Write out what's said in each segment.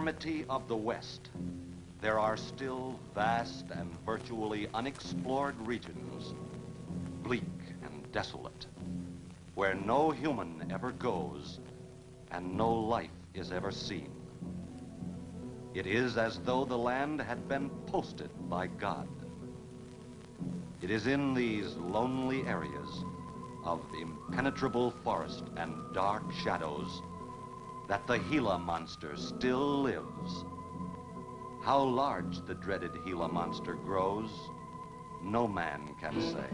enormity of the West, there are still vast and virtually unexplored regions, bleak and desolate, where no human ever goes and no life is ever seen. It is as though the land had been posted by God. It is in these lonely areas of impenetrable forest and dark shadows that the Gila monster still lives. How large the dreaded Gila monster grows, no man can say.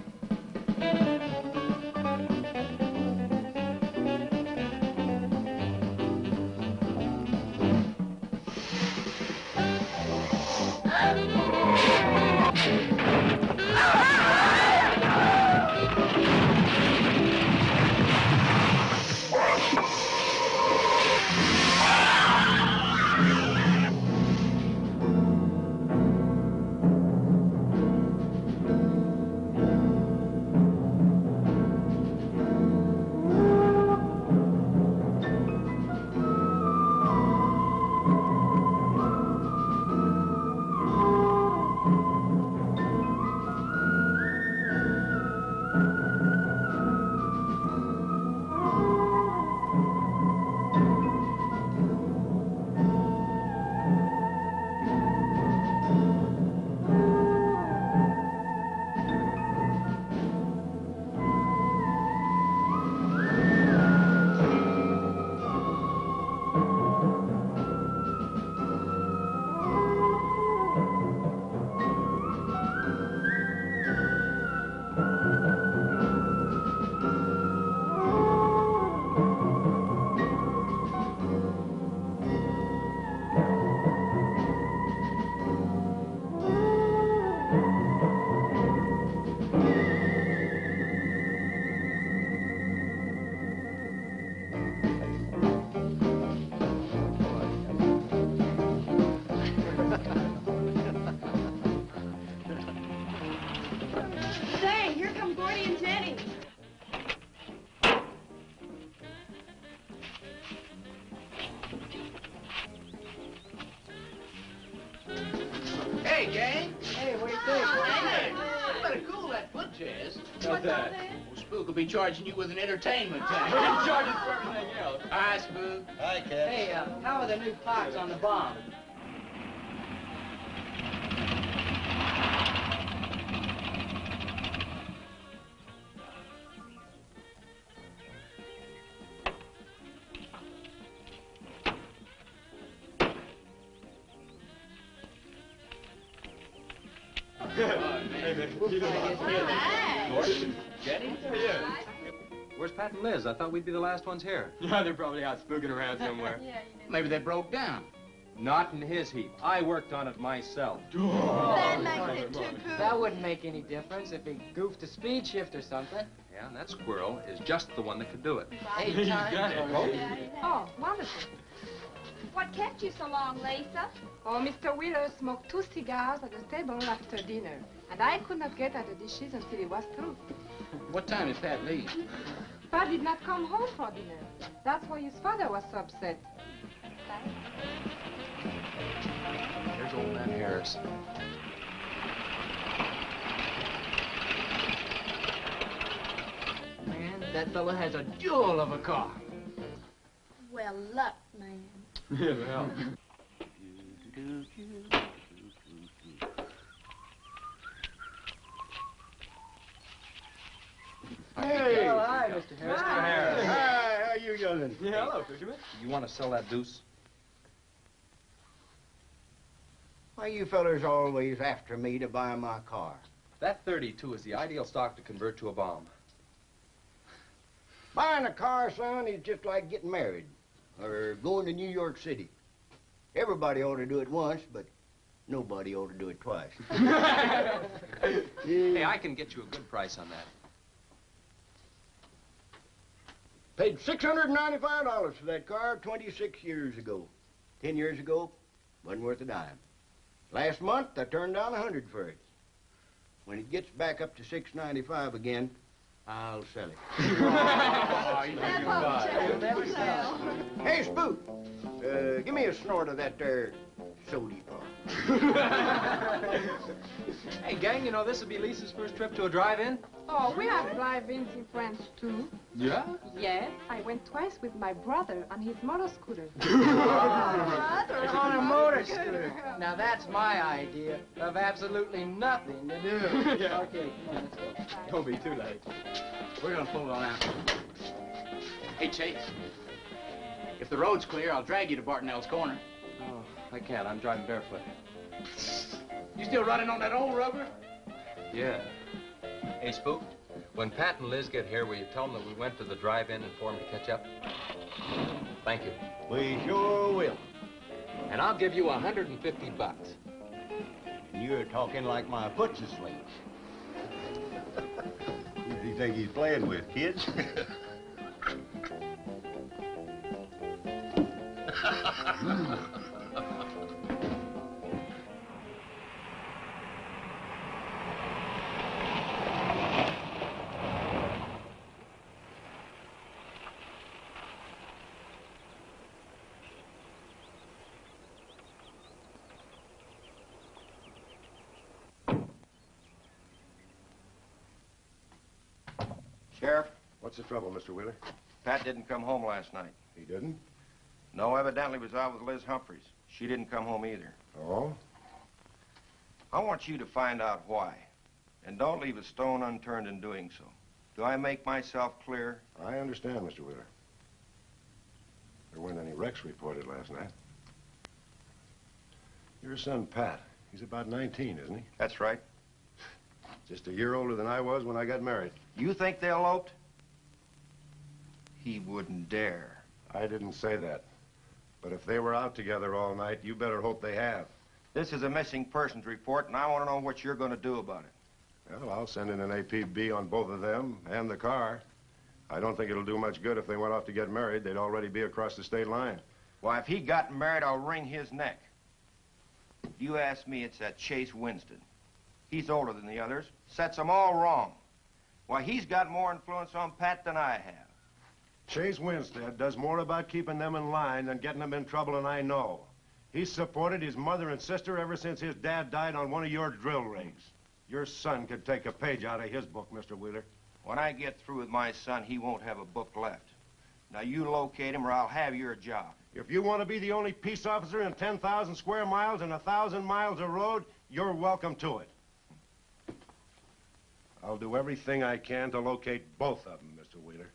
We'll be charging you with an entertainment tax. We're charging for everything else. Hi, Spook. Hi, Cat. Hey, how are the new parts on the bomb? Jenny? Yeah. Where's Pat and Liz? I thought we'd be the last ones here. Yeah, they're probably out spooking around somewhere. Maybe they broke down. Not in his heap. I worked on it myself. That makes it too cool. That wouldn't make any difference if he goofed a speed shift or something. Yeah, and that squirrel is just the one that could do it. 8 times already. Oh, wonderful. What kept you so long, Lisa? Oh, Mr. Wheeler smoked 2 cigars at the table after dinner, and I could not get at the dishes until he was through. What time did Pat leave? Pat did not come home for dinner. That's why his father was so upset. Here's old man Harris. Man, that fella has a jewel of a car. Well, luck, man. Yeah, well. Hey! Well, hi, Mr. Harris. Mr. Harris. Hi, how you youngin'? Yeah, hello, fisherman. You want to sell that deuce? Why you fellers always after me to buy my car? That 32 is the ideal stock to convert to a bomb. Buying a car, son, is just like getting married or going to New York City. Everybody ought to do it once, but nobody ought to do it twice. Hey, I can get you a good price on that. Paid $695 for that car 26 years ago. 10 years ago, wasn't worth a dime. Last month, I turned down $100 for it. When it gets back up to $695 again, I'll sell it. You'll never sell. Hey, Spook, Give me a snort of that there sody pop. Hey, gang, you know this will be Lisa's first trip to a drive-in? Oh, we have drive-ins in France, too. Yeah? Yes, I went twice with my brother on his motor scooter. On a motor scooter. Now that's my idea of absolutely nothing to do. Yeah. Okay, come on, let's go. Don't be too late. We're gonna pull on out. Hey, Chase. If the road's clear, I'll drag you to Bartonell's corner. Oh, I can't. I'm driving barefoot. You still running on that old rubber? Yeah. Hey, Spook, when Pat and Liz get here, will you tell them that we went to the drive-in and for them to catch up? Thank you. We sure will. And I'll give you $150. And you're talking like my foot's asleep. Who do you think he's playing with, kids? Sheriff, What's the trouble, Mr. Wheeler? Pat didn't come home last night. He didn't? No, evidently was out with Liz Humphreys. She didn't come home either. Oh? I want you to find out why. And don't leave a stone unturned in doing so. Do I make myself clear? I understand, Mr. Wheeler. There weren't any wrecks reported last night. Your son, Pat, he's about 19, isn't he? That's right. Just a year older than I was when I got married. You think they eloped? He wouldn't dare. I didn't say that. But if they were out together all night, you better hope they have. This is a missing persons report, and I want to know what you're going to do about it. Well, I'll send in an APB on both of them and the car. I don't think it'll do much good if they went off to get married. They'd already be across the state line. Why, if he got married, I'll wring his neck. If you ask me, it's that Chase Winston. He's older than the others, sets them all wrong. Why, he's got more influence on Pat than I have. Chase Winstead does more about keeping them in line than getting them in trouble, and I know. He's supported his mother and sister ever since his dad died on one of your drill rigs. Your son could take a page out of his book, Mr. Wheeler. When I get through with my son, he won't have a book left. Now, you locate him or I'll have your job. If you want to be the only peace officer in 10,000 square miles and 1,000 miles of road, you're welcome to it. I'll do everything I can to locate both of them, Mr. Wheeler.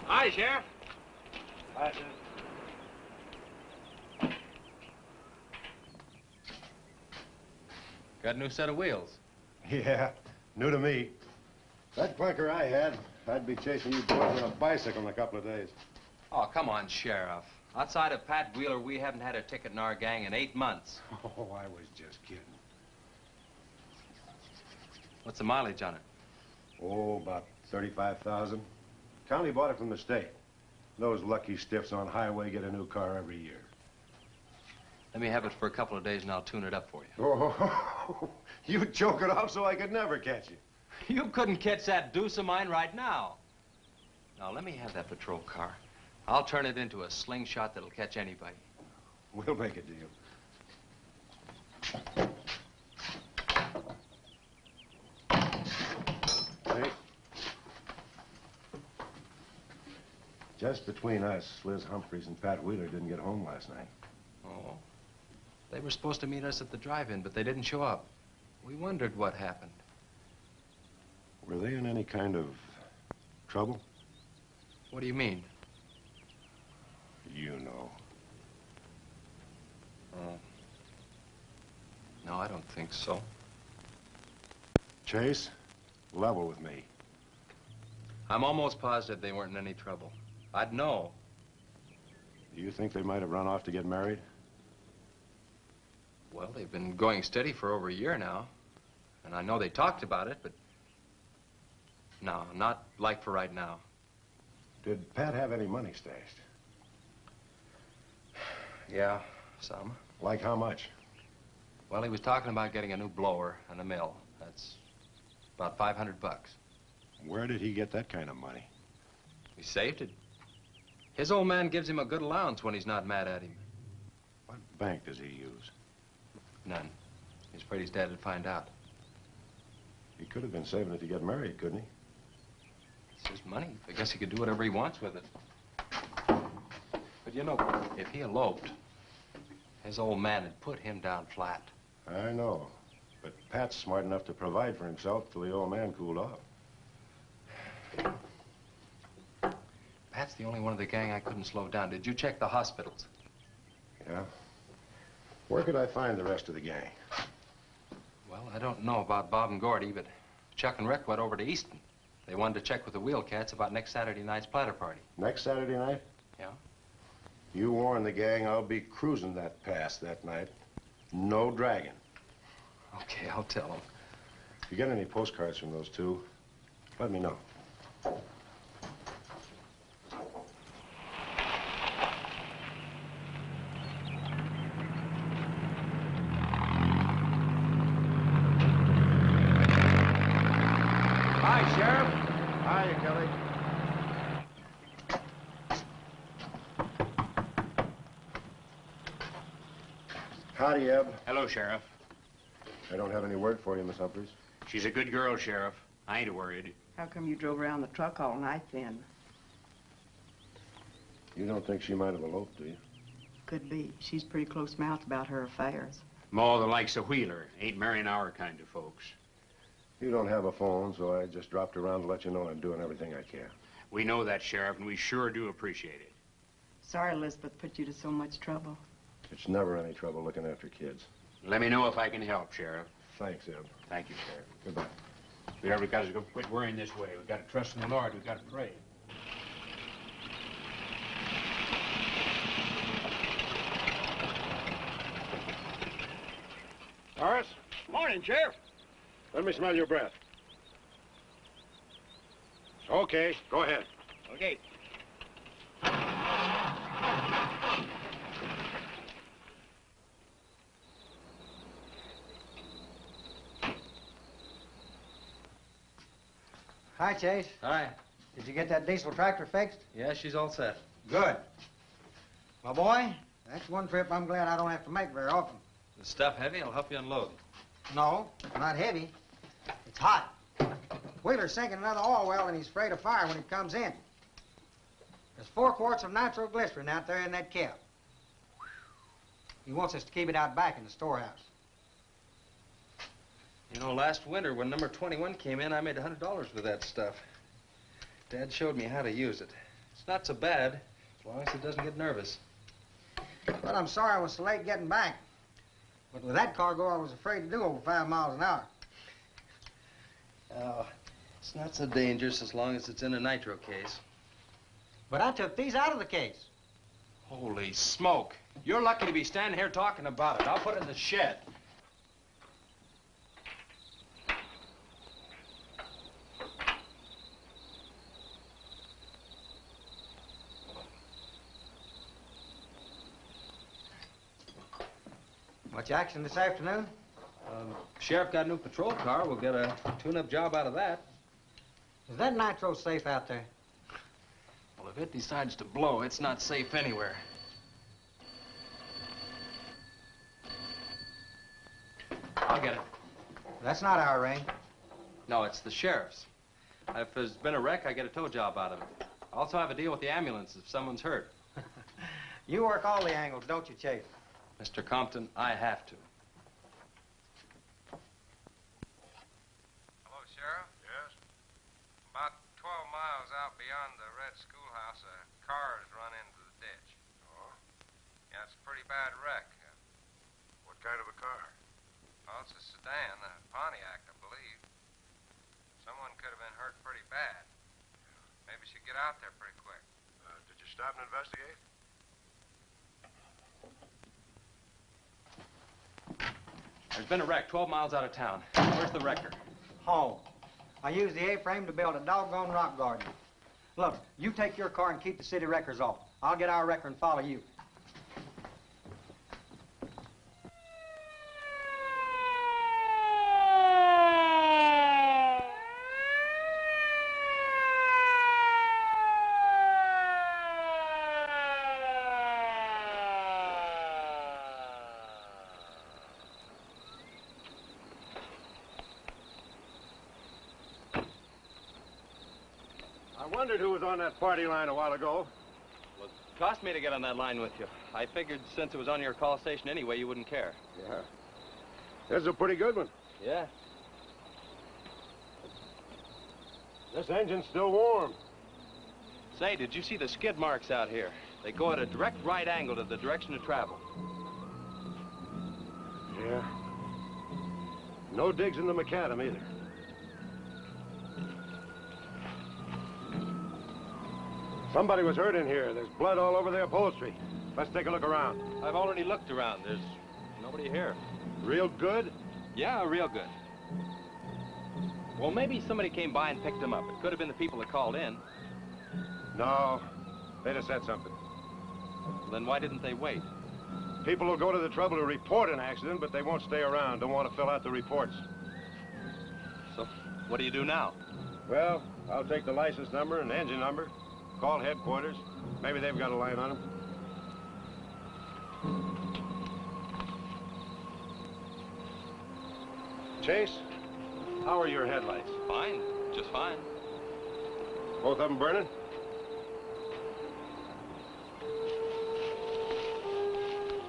Hi, Sheriff. Hi, sir. Got a new set of wheels. Yeah, new to me. That clinker I had, I'd be chasing you boys on a bicycle in a couple of days. Oh, come on, Sheriff. Outside of Pat Wheeler, we haven't had a ticket in our gang in 8 months. Oh, I was just kidding. What's the mileage on it? Oh, about 35,000. County bought it from the state. Those lucky stiffs on highway get a new car every year. Let me have it for a couple of days and I'll tune it up for you. Oh, you choke it off so I could never catch you. You couldn't catch that deuce of mine right now. Now, let me have that patrol car. I'll turn it into a slingshot that'll catch anybody. We'll make a deal. Hey. Just between us, Liz Humphreys and Pat Wheeler didn't get home last night. Oh. They were supposed to meet us at the drive-in, but they didn't show up. We wondered what happened. Were they in any kind of trouble? What do you mean? You know. Oh. No, I don't think so. Chase, level with me. I'm almost positive they weren't in any trouble. I'd know. Do you think they might have run off to get married? Well, they've been going steady for over a year now. And I know they talked about it, but... No, not like for right now. Did Pat have any money stashed? Yeah, some. Like how much? Well, he was talking about getting a new blower and a mill. That's about $500. Where did he get that kind of money? He saved it. His old man gives him a good allowance when he's not mad at him. What bank does he use? None. He's afraid his dad would find out. He could have been saving it to get married, couldn't he? It's his money. I guess he could do whatever he wants with it. But you know, if he eloped, his old man had put him down flat. I know. But Pat's smart enough to provide for himself till the old man cooled off. Pat's the only one of the gang I couldn't slow down. Did you check the hospitals? Yeah? Where could I find the rest of the gang? Well, I don't know about Bob and Gordy, but Chuck and Rick went over to Easton. They wanted to check with the Wheel Cats about next Saturday night's platter party. Next Saturday night? Yeah? You warn the gang I'll be cruising that pass that night. No dragging. Okay, I'll tell them. If you get any postcards from those two, let me know. Hi, Sheriff. Hiya, Kelly. Howdy, Eb. Hello, Sheriff. I don't have any word for you, Miss Humphries. She's a good girl, Sheriff. I ain't worried. How come you drove around the truck all night then? You don't think she might have eloped, do you? Could be. She's pretty close-mouthed about her affairs. Ma, the likes of Wheeler, ain't marrying our kind of folks. You don't have a phone, so I just dropped around to let you know I'm doing everything I can. We know that, Sheriff, and we sure do appreciate it. Sorry Elizabeth put you to so much trouble. It's never any trouble looking after kids. Let me know if I can help, Sheriff. Thanks, Eb. Thank you, Sheriff. Goodbye. We ever got to quit worrying this way. We've got to trust in the Lord. We've got to pray. Horace? Morning, Sheriff. Let me smell your breath. Okay, go ahead. Okay. Hi, Chase. Hi. Did you get that diesel tractor fixed? Yeah, she's all set. Good. My boy, that's one trip I'm glad I don't have to make very often. The stuff heavy? I'll help you unload. No, not heavy. It's hot. Wheeler's sinking another oil well and he's afraid of fire when he comes in. There's 4 quarts of nitroglycerin out there in that cap. He wants us to keep it out back in the storehouse. You know, last winter when number 21 came in, I made $100 with that stuff. Dad showed me how to use it. It's not so bad, as long as it doesn't get nervous. But I'm sorry I was so late getting back. But with that cargo, I was afraid to do over 5 miles an hour. Oh, it's not so dangerous as long as it's in a nitro case. But I took these out of the case. Holy smoke. You're lucky to be standing here talking about it. I'll put it in the shed. Much action this afternoon? Sheriff got a new patrol car. We'll get a tune-up job out of that. Is that nitro safe out there? Well, if it decides to blow, it's not safe anywhere. I'll get it. That's not our ring. No, it's the sheriff's. If there's been a wreck, I get a tow job out of it. I also have a deal with the ambulance if someone's hurt. You work all the angles, don't you, Chase? Mr. Compton, I have to. Hello, Sheriff? Yes? About 12 miles out beyond the red schoolhouse, a car has run into the ditch. Oh? Yeah, it's a pretty bad wreck. What kind of a car? Well, it's a sedan, a Pontiac, I believe. Someone could have been hurt pretty bad. Maybe you should get out there pretty quick. Did you stop and investigate? There's been a wreck 12 miles out of town. Where's the wrecker? Home. I used the A-frame to build a doggone rock garden. Look, you take your car and keep the city wreckers off. I'll get our wrecker and follow you. wondered who was on that party line a while ago. Well, it cost me to get on that line with you. I figured since it was on your call station anyway, you wouldn't care. Yeah. This is a pretty good one. Yeah. This engine's still warm. Say, did you see the skid marks out here? They go at a direct right angle to the direction of travel. Yeah. No digs in the macadam either. Somebody was hurt in here. There's blood all over the upholstery. Let's take a look around. I've already looked around. There's nobody here. Real good? Yeah, real good. Well, maybe somebody came by and picked them up. It could have been the people that called in. No. They'd have said something. Then why didn't they wait? People will go to the trouble to report an accident, but they won't stay around. Don't want to fill out the reports. So, what do you do now? Well, I'll take the license number and engine number, call headquarters. Maybe they've got a line on them. Chase, how are your headlights? Fine, just fine. Both of them burning?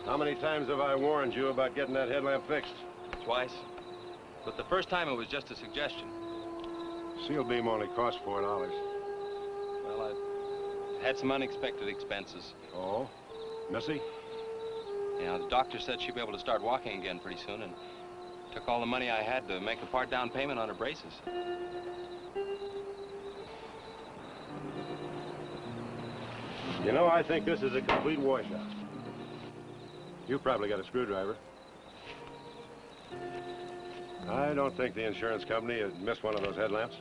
How many times have I warned you about getting that headlamp fixed? Twice. But the first time it was just a suggestion. Seal beam only cost $4. Well, I had some unexpected expenses. Oh? Missy? Yeah, the doctor said she'd be able to start walking again pretty soon, and took all the money I had to make a part down payment on her braces. You know, I think this is a complete washout. You probably got a screwdriver. I don't think the insurance company had missed one of those headlamps.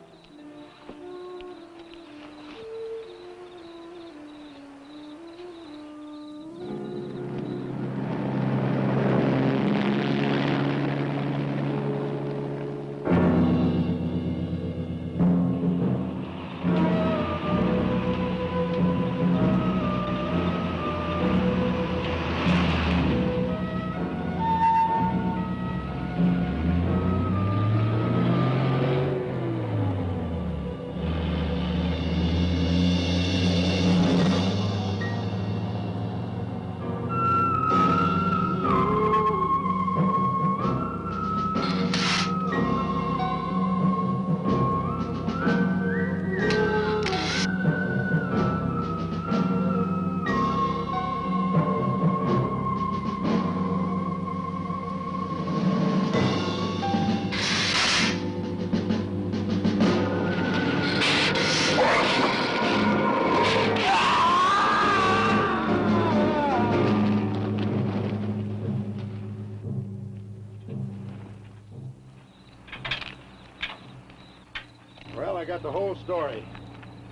Well, I got the whole story.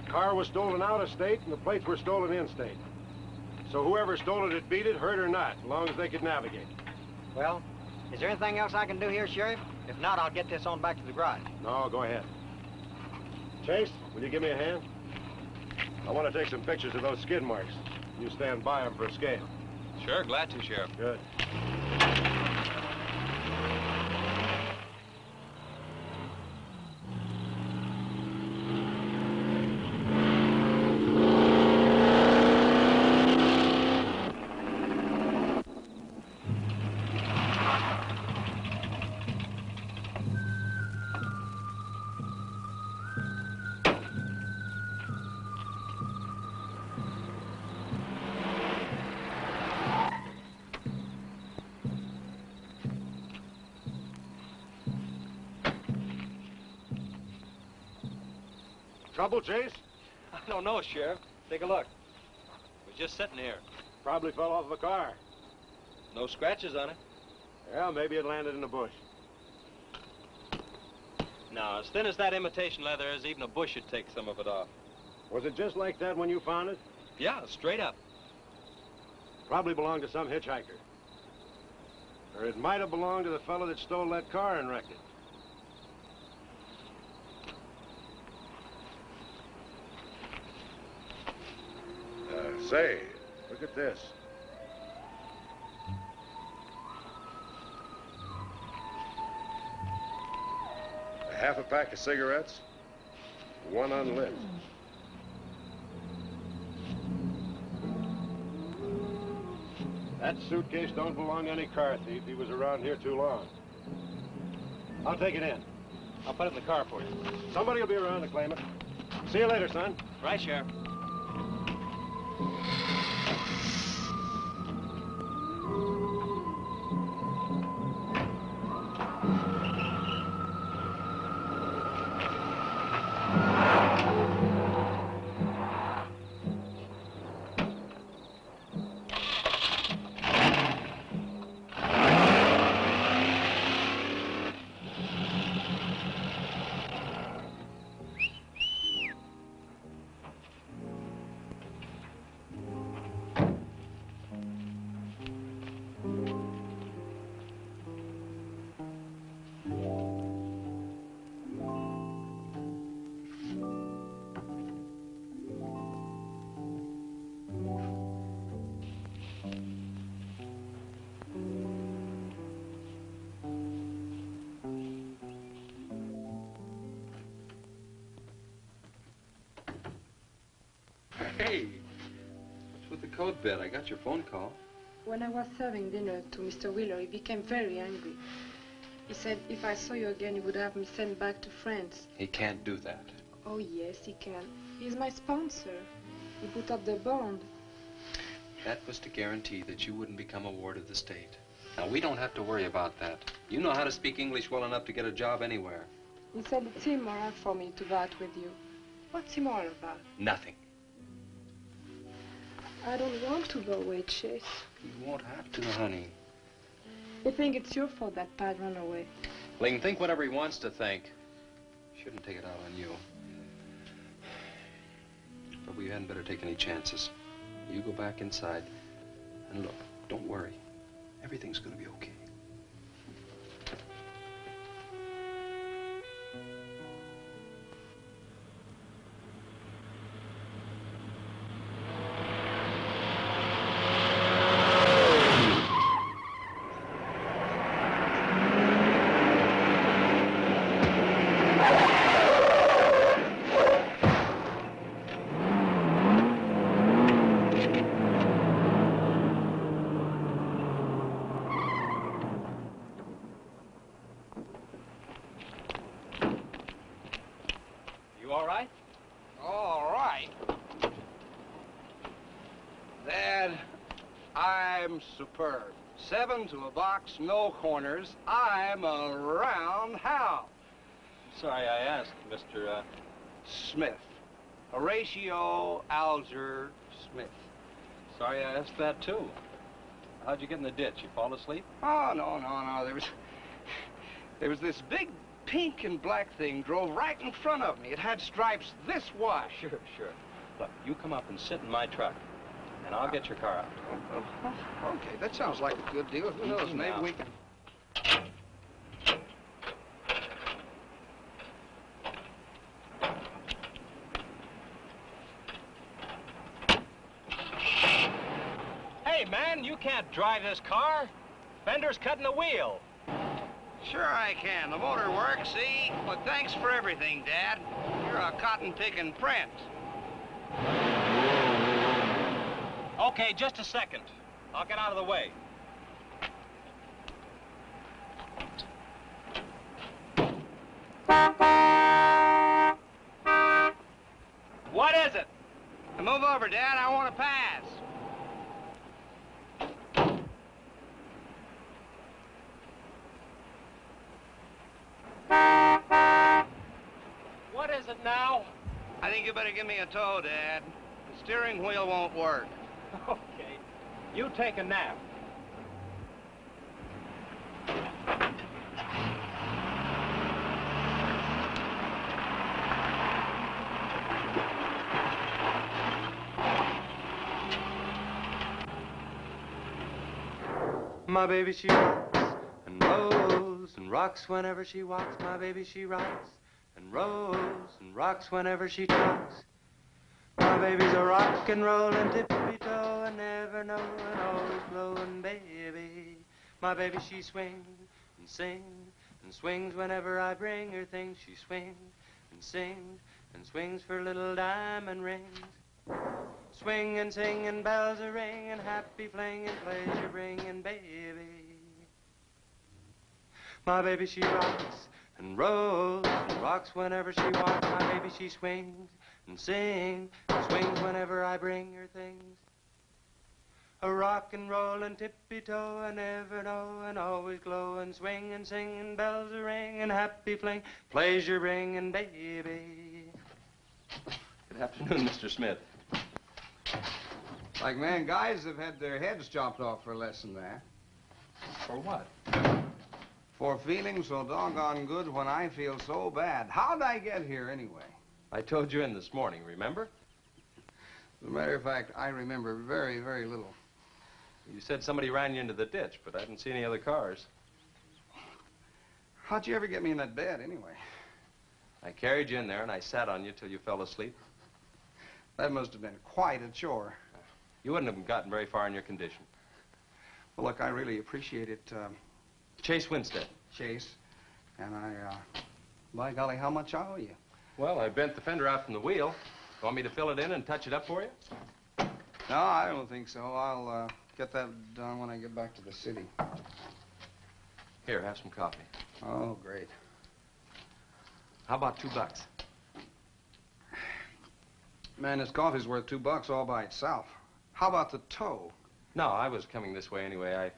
Car was stolen out of state, and the plates were stolen in state. So whoever stole it beat it, hurt or not, as long as they could navigate. Well, is there anything else I can do here, Sheriff? If not, I'll get this on back to the garage. No, go ahead. Chase, will you give me a hand? I want to take some pictures of those skid marks. You stand by them for a scale. Sure, glad to, Sheriff. Good. Trouble, Chase? I don't know, Sheriff. Take a look. It was just sitting here. Probably fell off of a car. No scratches on it. Well, maybe it landed in a bush. Now, as thin as that imitation leather is, even a bush should take some of it off. Was it just like that when you found it? Yeah, straight up. Probably belonged to some hitchhiker. Or it might have belonged to the fellow that stole that car and wrecked it. Say, look at this. A half a pack of cigarettes, one unlit. That suitcase don't belong to any car thief. He was around here too long. I'll take it in. I'll put it in the car for you. Somebody will be around to claim it. See you later, son. Right, Sheriff. Hey, what's with the coat bed? I got your phone call. When I was serving dinner to Mr. Wheeler, he became very angry. He said if I saw you again, he would have me sent back to France. He can't do that. Oh, yes, he can. He's my sponsor. He put up the bond. That was to guarantee that you wouldn't become a ward of the state. Now, we don't have to worry about that. You know how to speak English well enough to get a job anywhere. He said it's immoral for me to go out with you. What's immoral about? Nothing. I don't want to go away, Chase. You won't have to, honey. You think it's your fault that Pat ran away? He can think whatever he wants to think. Shouldn't take it out on you. But we hadn't better take any chances. You go back inside. And look, don't worry. Everything's gonna be okay. You all right? All right. Dad, I'm superb. 7 to a box, no corners. I'm a roundhouse. Sorry I asked, Mr. Smith. Horatio Alger Smith. Sorry I asked that, too. How'd you get in the ditch? You fall asleep? Oh, no. There was this big pink and black thing drove right in front of me. It had stripes this wide. Sure. Look, you come up and sit in my truck, and I'll get your car out. Okay, that sounds like a good deal. Who knows, maybe we can... Hey, man, you can't drive this car. Fender's cutting the wheel. Sure I can. The motor works, see? But thanks for everything, Dad. You're a cotton-picking prince. Okay, just a second. I'll get out of the way. What is it? Move over, Dad. I want to pass. What is it now? I think you better give me a tow, Dad. The steering wheel won't work. Okay. You take a nap. My baby, she rocks and rolls and rocks whenever she walks. My baby, she rocks and rolls and rocks whenever she talks. My baby's a rock and rollin' tippy-toe and never knowin', always blowin' baby. My baby, she swings and sings and swings whenever I bring her things. She swings and sings and swings for little diamond rings. Swinging, singing, bells are ringing, happy flinging, pleasure bringing, baby. My baby, she rocks and rolls and rocks whenever she walks. My baby, she swings and sings and swings whenever I bring her things. A rock and roll and tippy-toe and ever know and always glow and swing and sing and bells are ringing, happy fling, pleasure bringing, baby. Good afternoon, Mr. Smith. Like man, guys have had their heads chopped off for less than that. For what? For feeling so doggone good when I feel so bad. How'd I get here anyway? I told you in this morning, remember? As a matter of fact, I remember very, very little. You said somebody ran you into the ditch, but I didn't see any other cars. How'd you ever get me in that bed anyway? I carried you in there and I sat on you till you fell asleep. That must have been quite a chore. You wouldn't have gotten very far in your condition. Well, look, I really appreciate it, Chase Winstead. Chase. And by golly, how much I owe you? Well, I bent the fender out from the wheel. Want me to fill it in and touch it up for you? No, I don't think so. I'll get that done when I get back to the city. Here, have some coffee. Oh, great. How about $2? Man, this coffee's worth $2 all by itself. How about the tow? No, I was coming this way anyway. I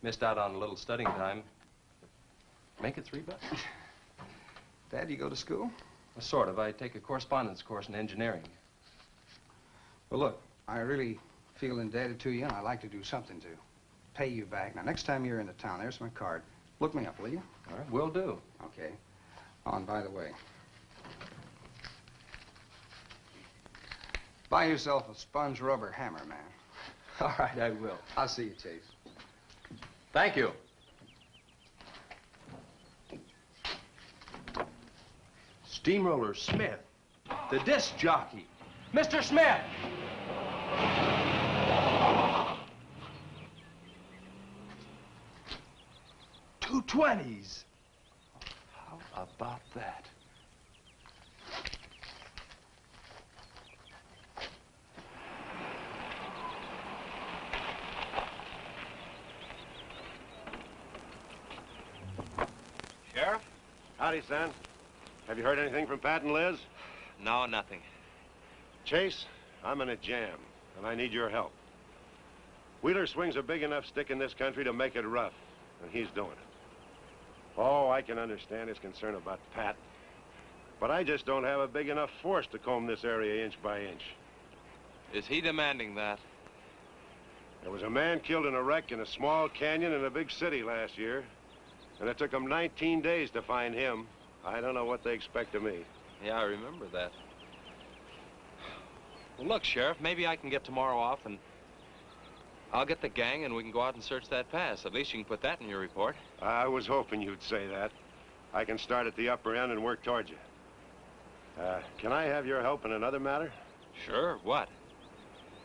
missed out on a little studying time. Make it $3. Dad, you go to school? Well, sort of. I take a correspondence course in engineering. Well, look, I really feel indebted to you, and I'd like to do something to pay you back. Now, next time you're in the town, there's my card. Look me up, will you? All right, will do. Okay. Oh, and by the way, buy yourself a sponge rubber hammer, man. All right, I will. I'll see you, Chase. Thank you. Steamroller Smith, the disc jockey. Mr. Smith! $2.20s. How about that? Sheriff? Howdy, son. Have you heard anything from Pat and Liz? No, nothing. Chase, I'm in a jam, and I need your help. Wheeler swings a big enough stick in this country to make it rough, and he's doing it. Oh, I can understand his concern about Pat, but I just don't have a big enough force to comb this area inch by inch. Is he demanding that? There was a man killed in a wreck in a small canyon in a big city last year, and it took them 19 days to find him. I don't know what they expect of me. Yeah, I remember that. Well, look, Sheriff, maybe I can get tomorrow off and I'll get the gang and we can go out and search that pass. At least you can put that in your report. I was hoping you'd say that. I can start at the upper end and work towards you. Can I have your help in another matter? Sure, what?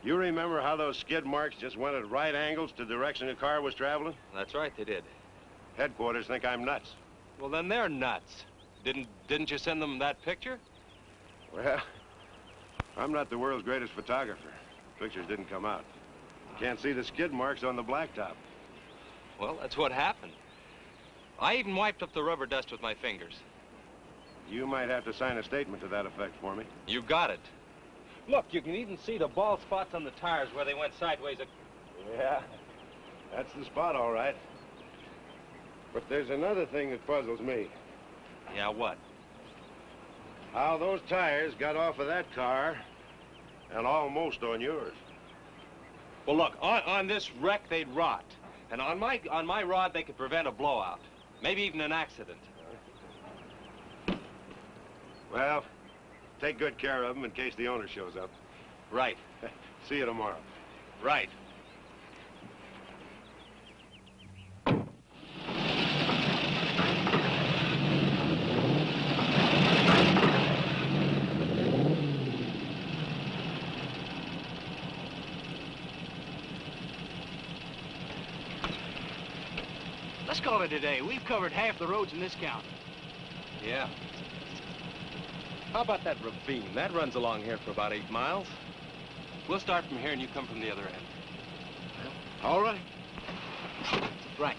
You remember how those skid marks just went at right angles to the direction the car was traveling? That's right, they did. Headquarters think I'm nuts. Well, then they're nuts. Didn't you send them that picture? Well, I'm not the world's greatest photographer. Pictures didn't come out. Can't see the skid marks on the blacktop. Well, that's what happened. I even wiped up the rubber dust with my fingers. You might have to sign a statement to that effect for me. You got it. Look, you can even see the bald spots on the tires where they went sideways. Yeah, that's the spot, all right. But there's another thing that puzzles me. Yeah, what? How those tires got off of that car and almost on yours. Well, look, on this wreck, they'd rot. And on my rod, they could prevent a blowout. Maybe even an accident. Well, take good care of them in case the owner shows up. Right. See you tomorrow. Right. Let's call it a day. We've covered half the roads in this county. Yeah. How about that ravine? That runs along here for about 8 miles. We'll start from here and you come from the other end. All right. Right.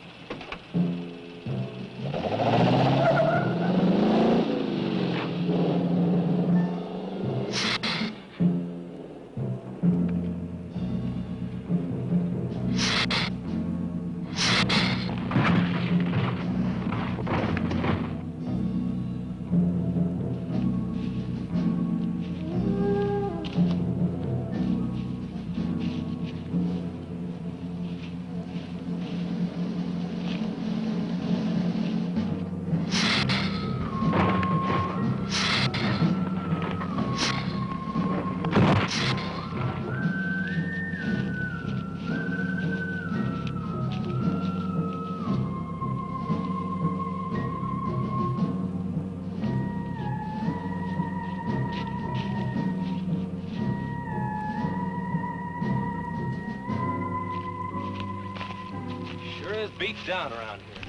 Beat down around here.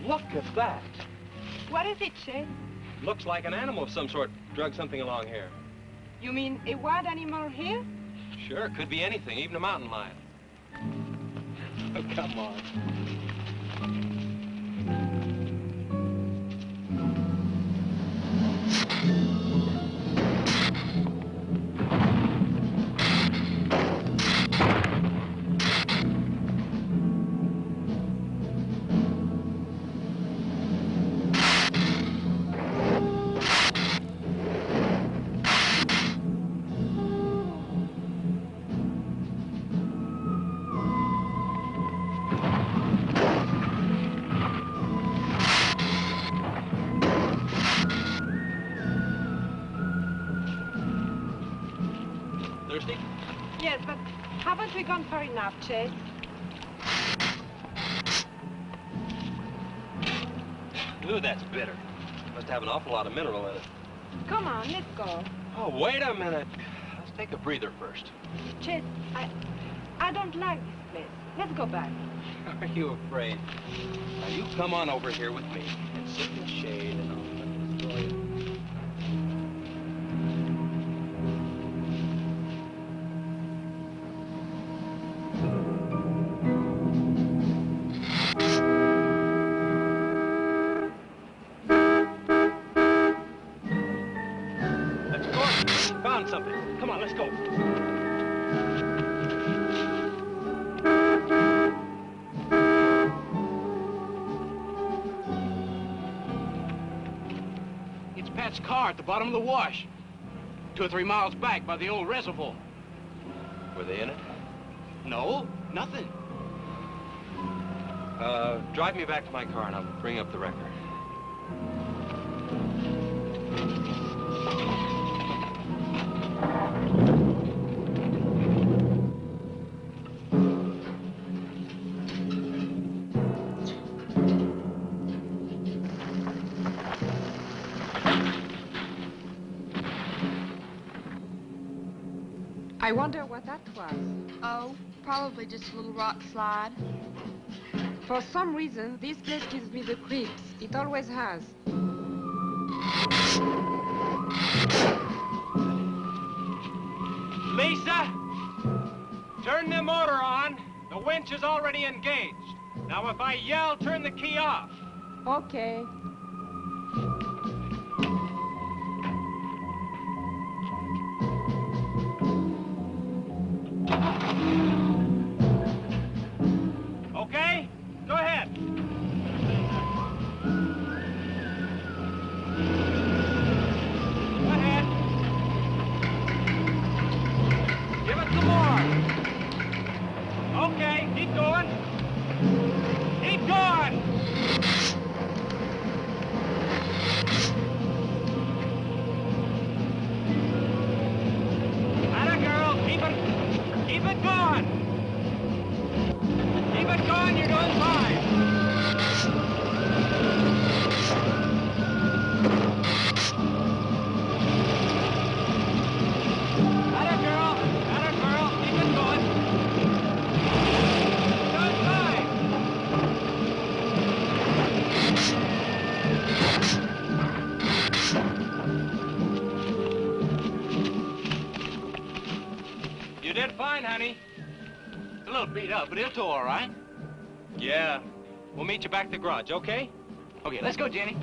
Look at that. What is it, Chet? Looks like an animal of some sort drug something along here. You mean a wild animal here? Sure, could be anything, even a mountain lion. Oh, come on. Thirsty? Yes, but haven't we gone far enough, Chet? Ooh, that's bitter. Must have an awful lot of mineral in it. Come on, let's go. Oh, wait a minute. Let's take a breather first. Chet, I don't like this place. Let's go back. Are you afraid? Now, you come on over here with me and sit in the shade and I'll let this go. Something. Come on, let's go. It's Pat's car at the bottom of the wash. 2 or 3 miles back by the old reservoir. Were they in it? No, nothing. Drive me back to my car and I'll bring up the record. I wonder what that was. Oh, probably just a little rock slide. For some reason, this place gives me the creeps. It always has. Lisa! Turn the motor on. The winch is already engaged. Now, if I yell, turn the key off. Okay. Okay? Go ahead. Go ahead. Give it some more. Okay, keep going. Keep going. Atta girl, keep it going. Keep it going, you're doing fine. Atta girl, keep it going. You're doing fine. You did fine, honey. It's a little beat up, but it'll tow all right. Yeah. We'll meet you back at the garage, okay? Okay, let's go, Jenny.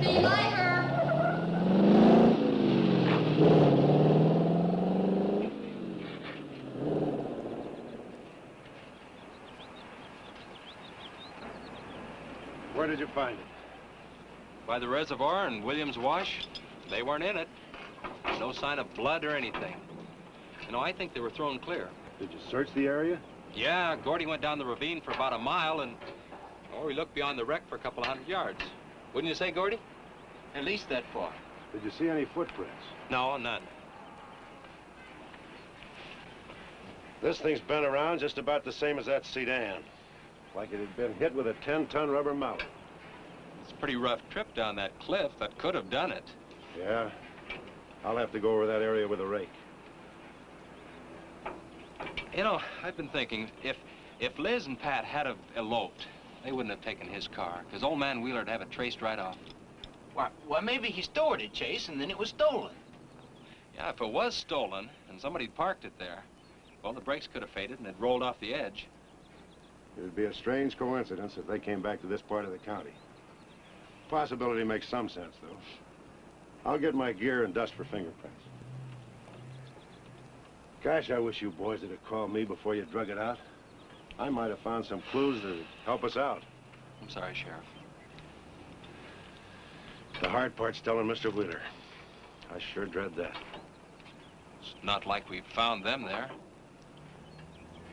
See you later. Where did you find it? By the reservoir and Williams Wash. They weren't in it. No sign of blood or anything. You know, I think they were thrown clear. Did you search the area? Yeah, Gordy went down the ravine for about a mile and... Oh, he looked beyond the wreck for a couple of 100 yards. Wouldn't you say, Gordy? At least that far. Did you see any footprints? No, none. This thing's been around just about the same as that sedan. Like it had been hit with a 10-ton rubber mallet. It's a pretty rough trip down that cliff. That could have done it. Yeah. I'll have to go over that area with a rake. You know, I've been thinking, if Liz and Pat had have eloped, they wouldn't have taken his car, because old man Wheeler'd have it traced right off. Well, maybe he stored it, Chase, and then it was stolen. Yeah, if it was stolen and somebody parked it there, well, the brakes could have faded and it rolled off the edge. It would be a strange coincidence if they came back to this part of the county. Possibility makes some sense, though. I'll get my gear and dust for fingerprints. Gosh, I wish you boys would have called me before you drug it out. I might have found some clues that would help us out. I'm sorry, Sheriff. The hard part's telling Mr. Wheeler. I sure dread that. It's not like we found them there.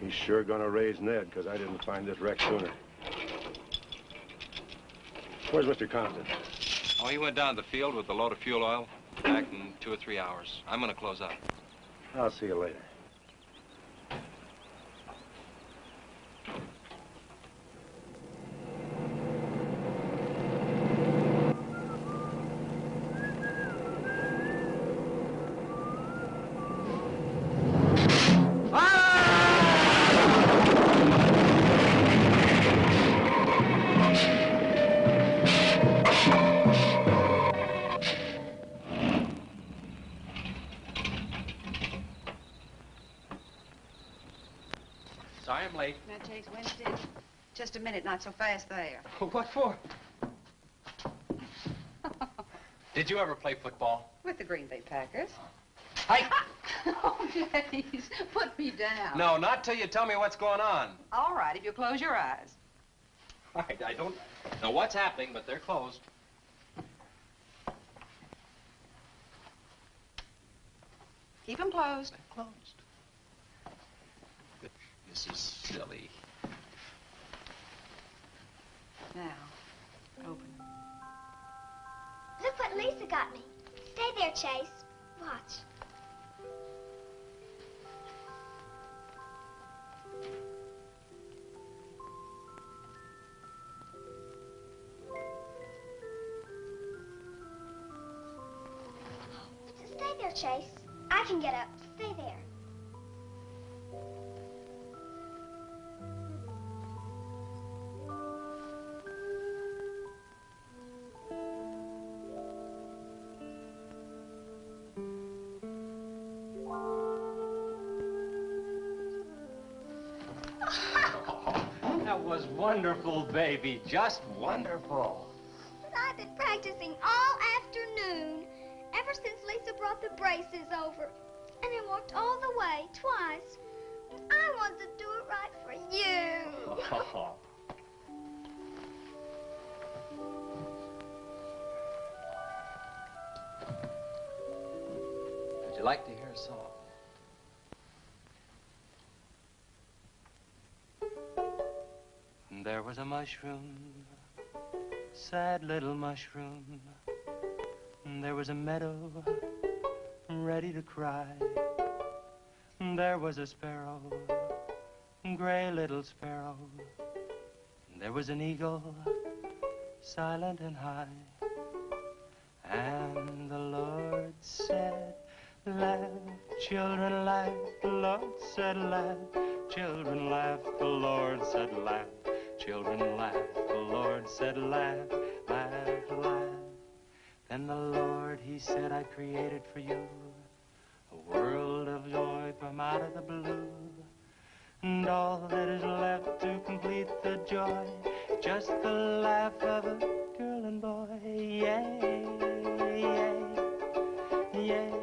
He's sure gonna raise Ned, because I didn't find this wreck sooner. Where's Mr. Compton? Oh, he went down to the field with a load of fuel oil. Back in 2 or 3 hours. I'm gonna close up. I'll see you later. Sorry I'm late. Now, Chase, Winston, just a minute, not so fast there. What for? Did you ever play football? With the Green Bay Packers. Hey! Oh, please, put me down. No, not till you tell me what's going on. All right, if you close your eyes. All right, I don't know what's happening, but they're closed. Keep them closed. They're closed. This is silly. Now, open. Look what Lisa got me. Stay there, Chase. Watch. Stay there, Chase. I can get up. Stay there. That was wonderful, baby. Just wonderful. I've been practicing all afternoon, ever since Lisa brought the braces over. And I walked all the way, twice. I wanted to do it right for you. Would you like to hear a song? There was a mushroom, sad little mushroom. There was a meadow ready to cry. There was a sparrow, gray little sparrow. There was an eagle, silent and high. And the Lord said, laugh, children, laugh. The Lord said, laugh, children, laugh. The Lord said, laugh, children, laugh. The Lord said, laugh, laugh, laugh. Then the Lord, he said, I created for you a world of joy from out of the blue. And all that is left to complete the joy, just the laugh of a girl and boy. Yay, yay, yay, yay.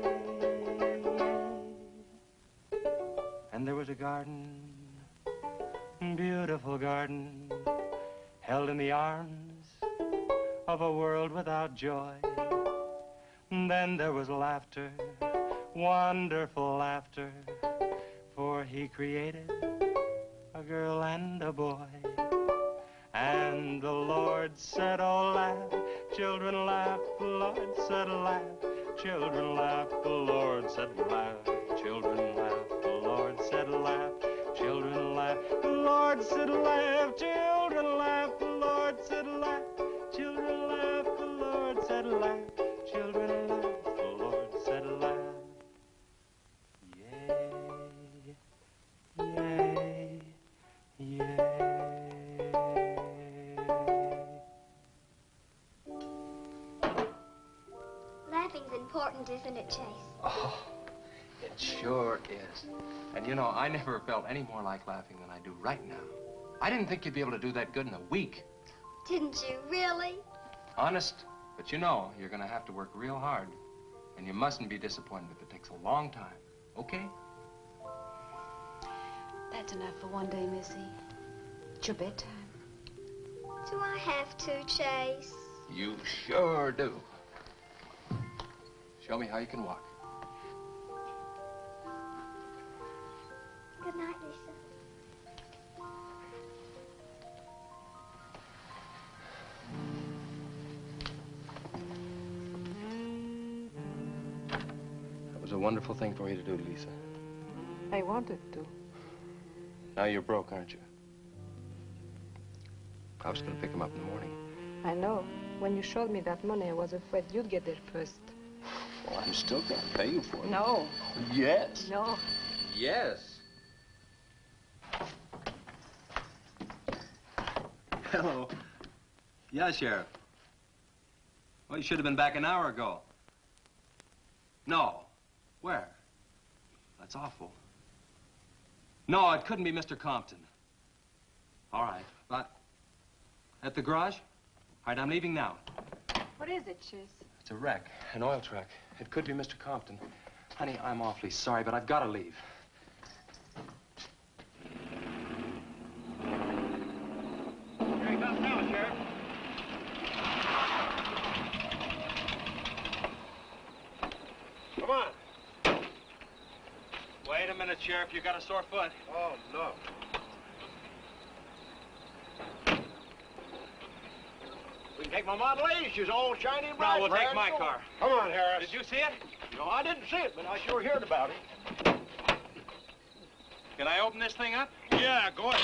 And there was a garden, beautiful garden, held in the arms of a world without joy. And then there was laughter, wonderful laughter, for he created a girl and a boy. And the Lord said, oh, laugh, children, laugh. The Lord said, laugh, children, laugh. The Lord said, laugh, children, laugh. The Lord said, laugh, children, laugh. The Lord said, laugh, children, laugh. The Lord said, laugh, children, laugh. The Lord said, laugh, children, laugh. The Lord said, laugh. Yay, yay. Laughing's important, isn't it, Chase? Oh, it sure is. And you know, I never felt any more like laughing than I do right now. I didn't think you'd be able to do that good in a week. Didn't you, really? Honest. But you know, you're gonna have to work real hard. And you mustn't be disappointed if it takes a long time. Okay? That's enough for one day, Missy. It's your bedtime. Do I have to, Chase? You sure do. Show me how you can walk. Good night, Lisa. That was a wonderful thing for you to do, Lisa. I wanted to. Now you're broke, aren't you? I was gonna pick him up in the morning. I know. When you showed me that money, I was afraid you'd get there first. Well, I'm still gonna pay you for it. No. Yes. No. Yes. Hello. Yeah, Sheriff. Well, you should have been back an hour ago. No. Where? That's awful. No, it couldn't be Mr. Compton. All right, but at the garage? All right, I'm leaving now. What is it, Chase? It's a wreck, an oil truck. It could be Mr. Compton. Honey, I'm awfully sorry, but I've got to leave. Here he comes now, Sheriff. Come on. Wait a minute, Sheriff. You got a sore foot. Oh, no. We can take my Model A. She's all shiny and bright. Now, we'll take my car. Come on, Harris. Did you see it? No, I didn't see it, but I sure heard about it. Can I open this thing up? Yeah, go ahead.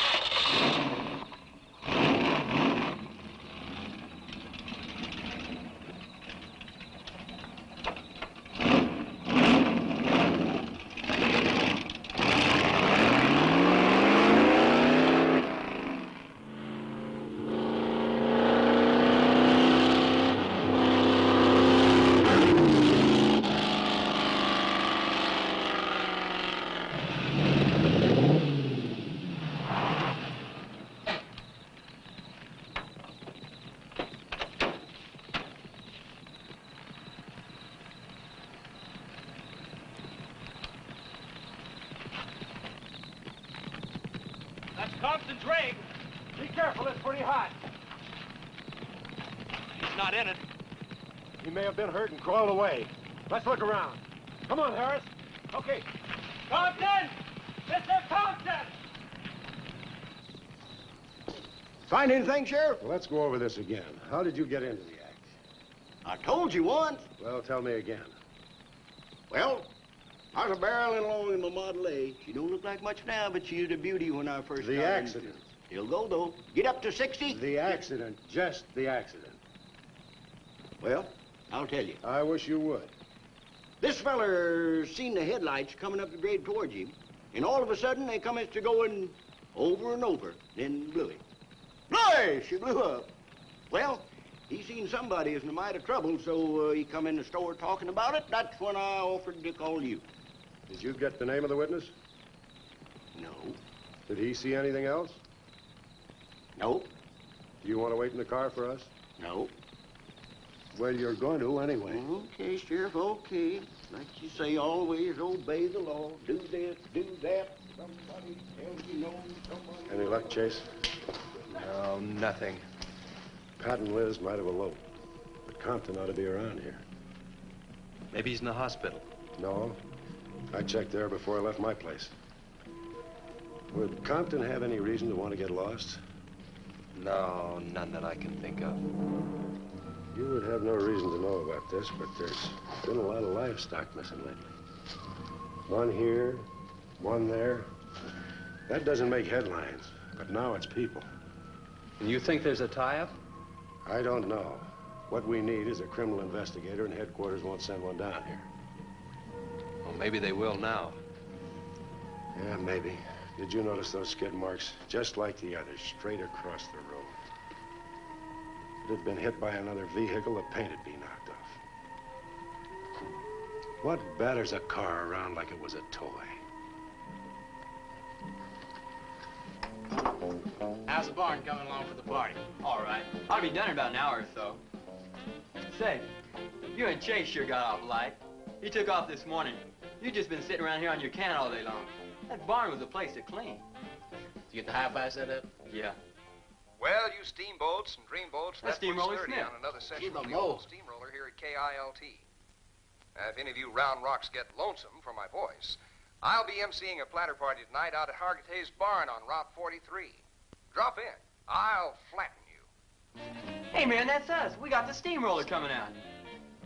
That's Compton's rig. Be careful, it's pretty hot. He's not in it. He may have been hurt and crawled away. Let's look around. Come on, Harris. Okay. Compton! Mr. Compton! Find anything, Sheriff? Well, let's go over this again. How did you get into the act? I told you once. Well, tell me again. Well, I was barreling along in my Model A. She don't look like much now, but she was a beauty when I first got The in. accident. He'll go, though. Get up to 60. The accident. Just the accident. Well, I'll tell you. I wish you would. This feller seen the headlights coming up the grade towards him, and all of a sudden they come to going over and over, then blew him. Hey, she blew up. Well, he seen somebody was in a mite of trouble, so he come in the store talking about it. That's when I offered to call you. Did you get the name of the witness? No. Did he see anything else? No. Do you want to wait in the car for us? No. Well, you're going to anyway. Okay, Sheriff, okay. Like you say, always obey the law. Do this, do that. Somebody tells you no, somebody... Any luck, Chase? No, nothing. Pat and Liz might have eloped, but Compton ought to be around here. Maybe he's in the hospital. No. I checked there before I left my place. Would Compton have any reason to want to get lost? No, none that I can think of. You would have no reason to know about this, but there's been a lot of livestock missing lately. One here, one there. That doesn't make headlines, but now it's people. And you think there's a tie-up? I don't know. What we need is a criminal investigator, and headquarters won't send one down here. Well, maybe they will now. Yeah, maybe. Did you notice those skid marks? Just like the others, straight across the road. If it had been hit by another vehicle, the paint would be knocked off. What batters a car around like it was a toy? How's the barn coming along for the party? All right. Ought to be done in about an hour or so. Say, you and Chase sure got off light. He took off this morning. You just been sitting around here on your can all day long. That barn was a place to clean. Did you get the hi-fi set up? Yeah. Well, you steamboats and dreamboats, That's that Steamroller sturdy Smith. on another session Keep of 'em the old low. steamroller here at KILT. If any of you round rocks get lonesome for my voice, I'll be emceeing a platter party tonight out at Hargitay's barn on Route 43. Drop in. I'll flatten you. Hey, man, that's us. We got the steamroller coming out.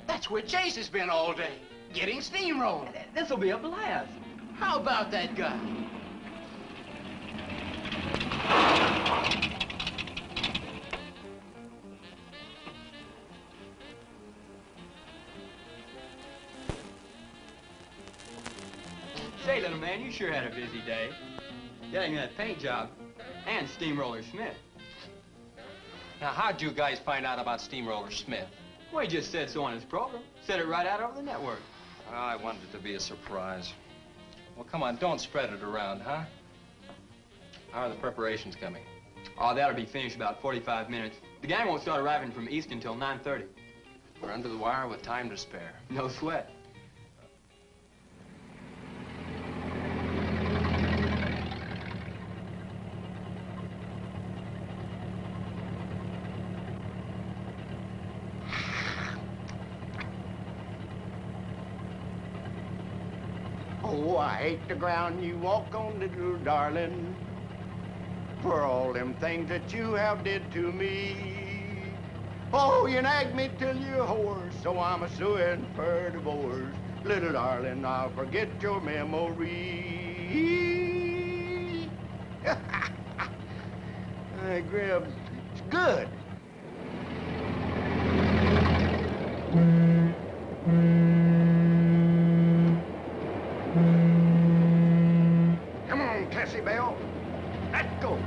That's where Chase has been all day, getting steamrolled. This'll be a blast. How about that guy? Say, little man, you sure had a busy day. Getting that paint job and Steamroller Smith. Now, how'd you guys find out about Steamroller Smith? Well, he just said so on his program. Said it right out over the network. I wanted it to be a surprise. Well, come on, don't spread it around, huh? How are the preparations coming? Oh, that'll be finished about 45 minutes. The gang won't start arriving from East until 9:30. We're under the wire with time to spare. No sweat. Oh, I hate the ground you walk on, little darling, for all them things that you have did to me. Oh, you nagged me till you're hoarse, so I'm a suing for divorce. Little darling, I'll forget your memory. Hey, Grib, it's good. Come on, Tessie Bell. Let's go.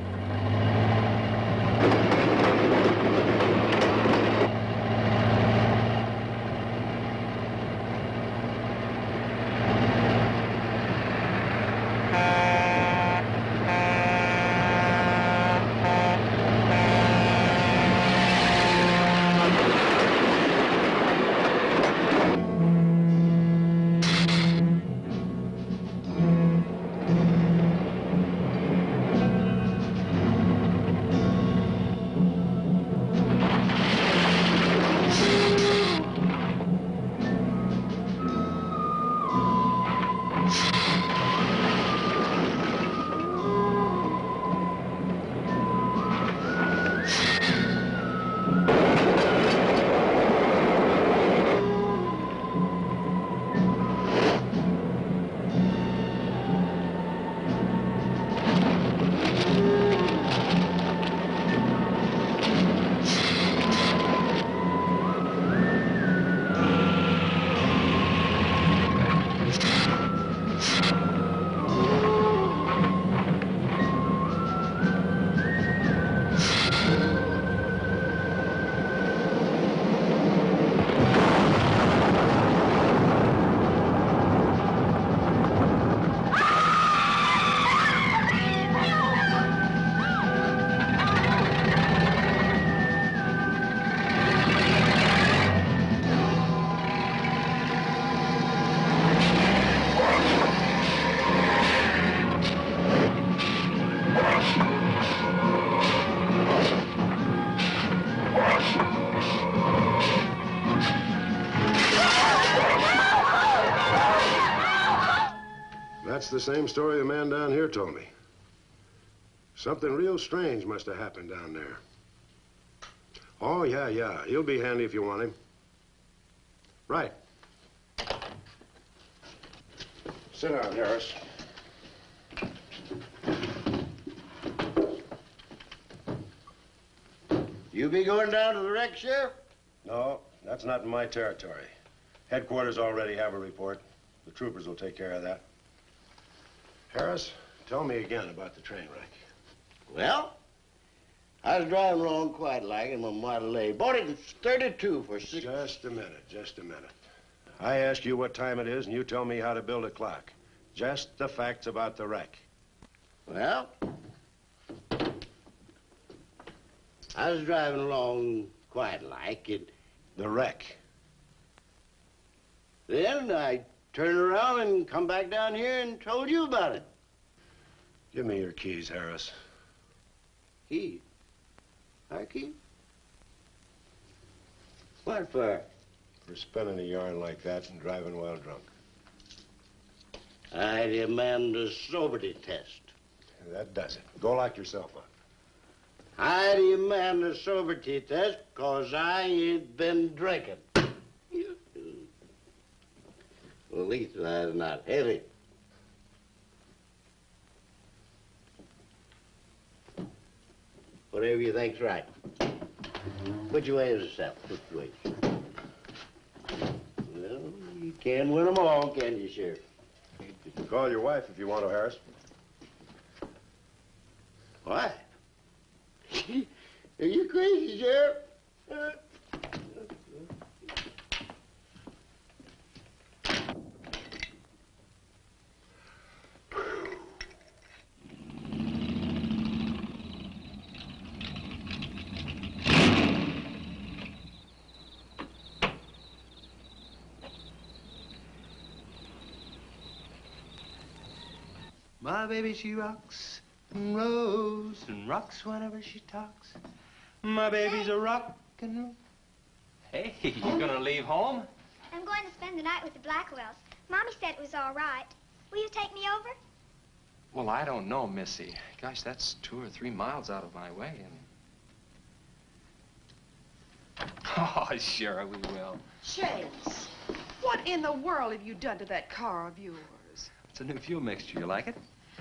That's the same story the man down here told me. Something real strange must have happened down there. Oh, yeah. He'll be handy if you want him. Right. Sit down, Harris. You be going down to the wreck, Sheriff? No, that's not in my territory. Headquarters already have a report. The troopers will take care of that. Harris, tell me again about the train wreck. Well, I was driving along quite like in my Model A. Bought it in 32 for six... Just a minute. I ask you what time it is, and you tell me how to build a clock. Just the facts about the wreck. Well, I was driving along quite like it. The wreck. Then I turned around and come back down here and told you about it. Give me your keys, Harris. Keys? Our keys? What for? For spinning a yarn like that and driving while drunk. I demand a sobriety test. That does it. Go lock yourself up. I demand a sobriety test because I ain't been drinking. Well, at least that's not heavy. Whatever you think's right. Which way is the south? Which way? Well, you can't win them all, can you, Sheriff? You can call your wife if you want to, Harris. Why? Are you crazy, Sheriff? My baby, she rocks and rolls and rocks whenever she talks. My baby's a rock and roll. Hey, you gonna leave home? I'm going to spend the night with the Blackwells. Mommy said it was all right. Will you take me over? Well, I don't know, Missy. Gosh, that's 2 or 3 miles out of my way, and... Oh, sure, we will. Chase, what in the world have you done to that car of yours? It's a new fuel mixture. You like it?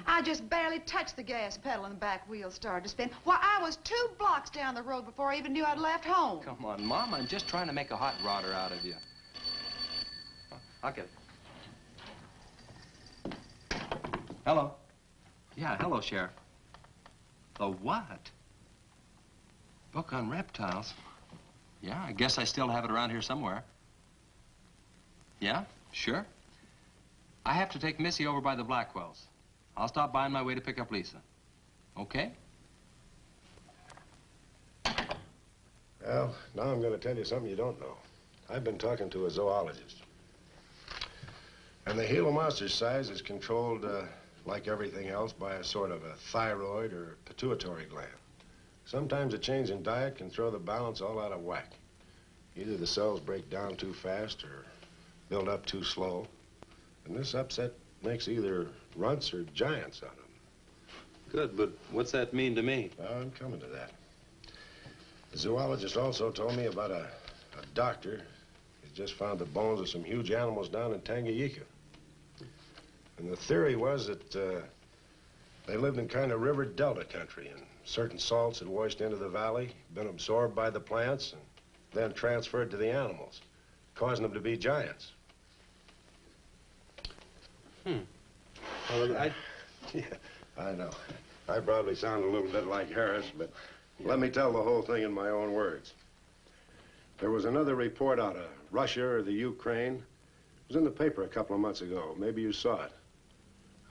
I just barely touched the gas pedal and the back wheel started to spin. Why, I was 2 blocks down the road before I even knew I'd left home. Come on, Mom. I'm just trying to make a hot rodder out of you. I'll get it. Hello. Yeah, hello, Sheriff. The what? Book on reptiles? Yeah, I guess I still have it around here somewhere. Yeah, sure. I have to take Missy over by the Blackwells. I'll stop by on my way to pick up Lisa. Okay? Well, now I'm going to tell you something you don't know. I've been talking to a zoologist. And the Gila monster's size is controlled, like everything else, by a sort of a thyroid or pituitary gland. Sometimes a change in diet can throw the balance all out of whack. Either the cells break down too fast or build up too slow. And this upset makes either runts or giants out of them. Good, but what's that mean to me? Well, I'm coming to that. The zoologist also told me about a doctor who's just found the bones of some huge animals down in Tanganyika. And the theory was that they lived in kind of river delta country, and certain salts had washed into the valley, been absorbed by the plants, and then transferred to the animals, causing them to be giants. Well, Yeah, I know. I probably sound a little bit like Harris, but let me tell the whole thing in my own words. There was another report out of Russia or the Ukraine. It was in the paper a couple of months ago. Maybe you saw it.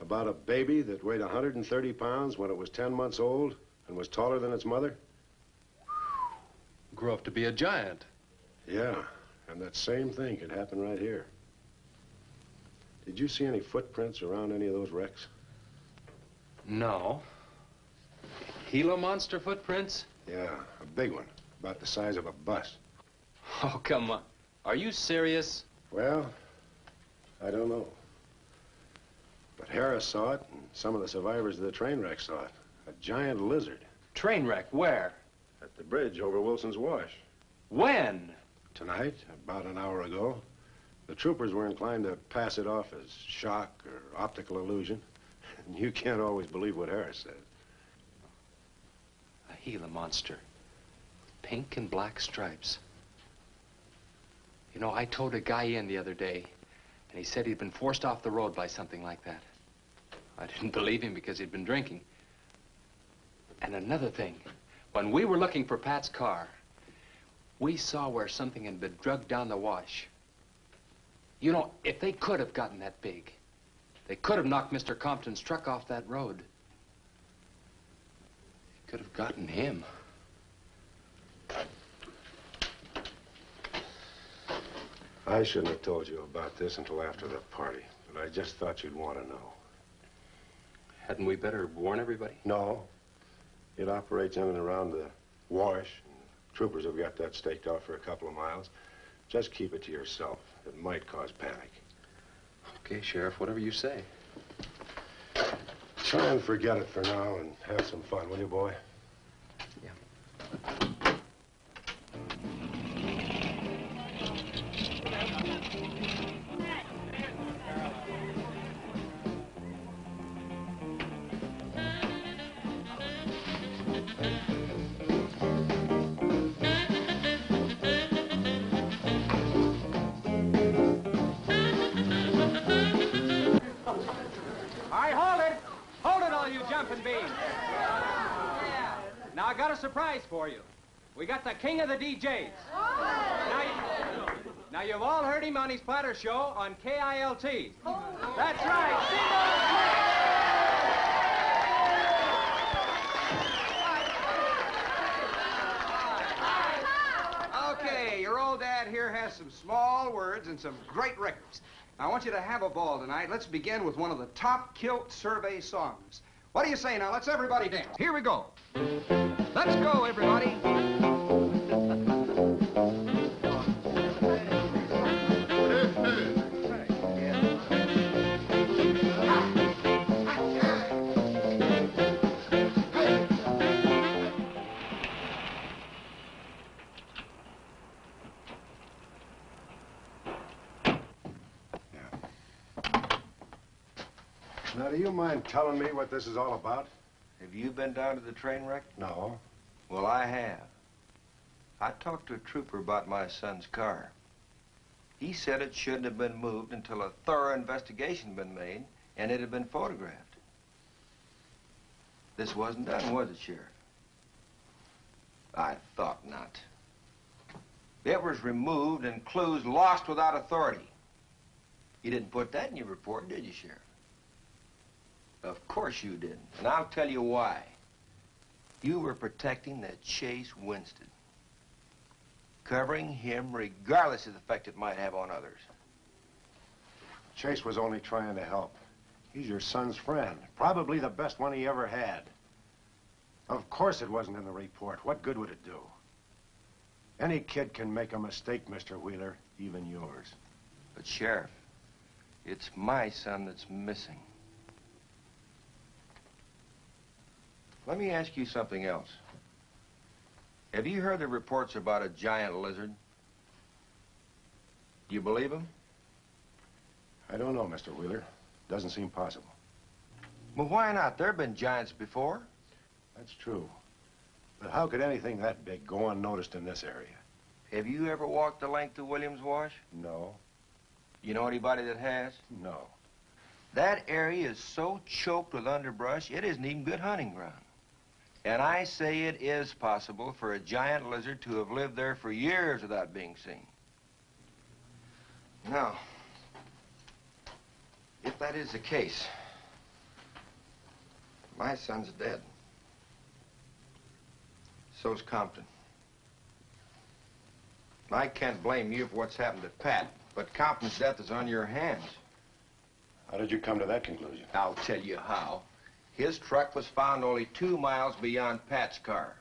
About a baby that weighed 130 pounds when it was 10 months old and was taller than its mother. Grew up to be a giant. Yeah, and that same thing could happen right here. Did you see any footprints around any of those wrecks? No. Gila monster footprints? Yeah, a big one, about the size of a bus. Oh, come on. Are you serious? Well, I don't know. But Harris saw it, and some of the survivors of the train wreck saw it. A giant lizard. Train wreck? Where? At the bridge over Wilson's Wash. When? Tonight, about an hour ago. The troopers were inclined to pass it off as shock or optical illusion. And you can't always believe what Harris says. A Gila monster. Pink and black stripes. You know, I towed a guy in the other day, and he said he'd been forced off the road by something like that. I didn't believe him because he'd been drinking. And another thing, when we were looking for Pat's car, we saw where something had been drugged down the wash. You know, if they could have gotten that big, they could have knocked Mr. Compton's truck off that road. They could have gotten him. I shouldn't have told you about this until after the party, but I just thought you'd want to know. Hadn't we better warn everybody? No. It operates in and around the wash. Troopers have got that staked out for a couple of miles. Just keep it to yourself. It might cause panic. Okay, Sheriff, whatever you say. Try and forget it for now and have some fun, will you, boy? Now, I got a surprise for you. We got the king of the DJs. Now, you've all heard him on his platter show on KILT. That's right. Okay, your old dad here has some small words and some great records. Now, I want you to have a ball tonight. Let's begin with one of the top kilt survey songs. What do you say now? Let's everybody dance. Here we go. Let's go, everybody. Now, do you mind telling me what this is all about? Have you been down to the train wreck? No. Well, I have. I talked to a trooper about my son's car. He said it shouldn't have been moved until a thorough investigation had been made and it had been photographed. This wasn't done, was it, Sheriff? I thought not. It was removed and clues lost without authority. You didn't put that in your report, did you, Sheriff? Of course you didn't, and I'll tell you why. You were protecting that Chase Winston, covering him regardless of the effect it might have on others. Chase was only trying to help. He's your son's friend, probably the best one he ever had. Of course it wasn't in the report. What good would it do? Any kid can make a mistake, Mr. Wheeler, even yours. But, Sheriff, it's my son that's missing. Let me ask you something else. Have you heard the reports about a giant lizard? Do you believe them? I don't know, Mr. Wheeler. Doesn't seem possible. Well, why not? There have been giants before. That's true. But how could anything that big go unnoticed in this area? Have you ever walked the length of Williams Wash? No. You know anybody that has? No. That area is so choked with underbrush, it isn't even good hunting ground. And I say it is possible for a giant lizard to have lived there for years without being seen. Now, if that is the case, my son's dead. So's Compton. I can't blame you for what's happened to Pat, but Compton's death is on your hands. How did you come to that conclusion? I'll tell you how. His truck was found only 2 miles beyond Pat's car.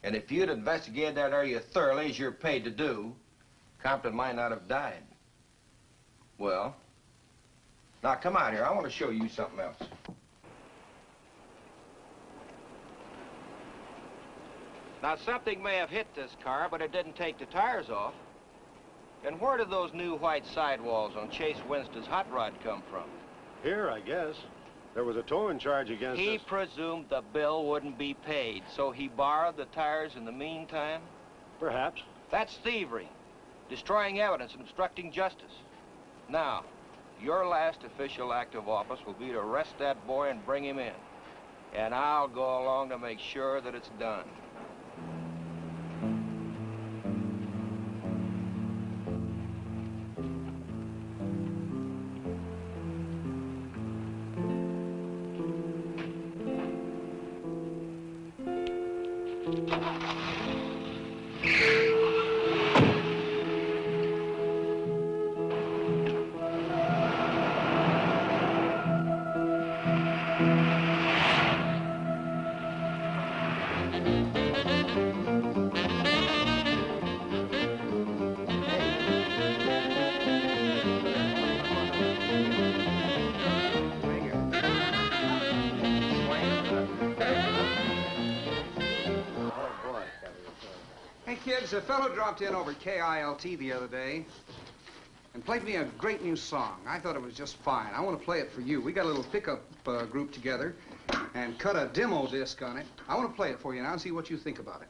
And if you'd investigated that area thoroughly, as you're paid to do, Compton might not have died. Well, Now, come out here. I want to show you something else. Now, something may have hit this car, but it didn't take the tires off. And where did those new white sidewalls on Chase Winston's hot rod come from? Here, I guess. There was a towing charge against He us. presumed the bill wouldn't be paid, so he borrowed the tires in the meantime? Perhaps. That's thievery, destroying evidence and obstructing justice. Now, your last official act of office will be to arrest that boy and bring him in. And I'll go along to make sure that it's done. Hey, kids, a fellow dropped in over KILT the other day and played me a great new song. I thought it was just fine. I want to play it for you. We got a little pickup group together and cut a demo disc on it. I want to play it for you now and see what you think about it.